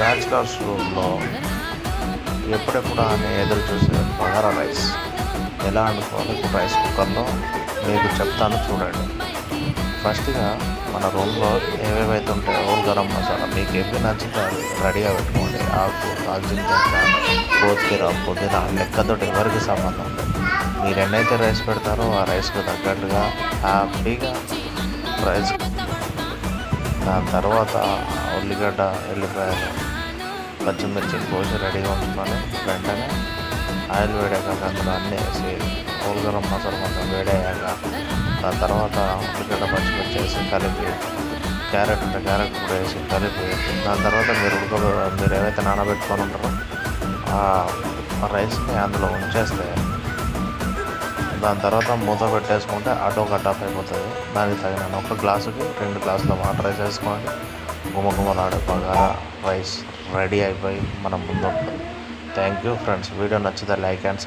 Bachelors రూమ్లో ఎప్పుడెప్పుడు అని ఎదురు చూసే బగారా రైస్ ఎలా వండుకోవాలి రైస్ కుక్కర్లో మీకు చెప్తాను చూడండి. ఫస్ట్గా మన రూమ్లో ఏవేవైతే ఉంటాయో హోల్ గరం మసాలా మీకు ఏవి నచ్చితే అది రెడీగా పెట్టుకోండి. ఆకు, దాల్చిన చెక్క, కొత్తిమీర, పుదీనా లెక్కతో ఎవరికి సంబంధం లేదు. మీరు ఎన్నైతే రైస్ పెడతారో ఆ రైస్కి తగ్గట్టుగా హ్యాపీగా రైస్. దాని తర్వాత ఉల్లిగడ్డ, ఎల్లిపాయలు, పచ్చిమిర్చి కోసి రెడీగా ఉంచుకొని వెంటనే ఆయిల్ వేడాక అందులో అన్నీ వేసి హోల్ గరం మసాలా మొత్తం వేడయ్యాక దాని తర్వాత ఉల్లిగడ్డ, పచ్చిమిర్చి వేసి కలిపి క్యారెట్ ఉంటే క్యారెట్ కూడా వేసి కలిపి దాని తర్వాత మీరు ఏవైతే నానబెట్టుకొని ఉంటారో ఆ రైస్ని అందులో ఉంచేస్తే దాని తర్వాత మూత పెట్టేసుకుంటే ఆటో కట్ ఆఫ్ అయిపోతుంది. దానికి తగిన ఒక గ్లాసుకి 2 గ్లాసుల వాటర్ వేసేసుకోండి. గుమగుమలాడే బగారా రైస్ రెడీ అయిపోయి మన ముందు ఉంటుంది. Thank you friends. వీడియో నచ్చితే లైక్ అండ్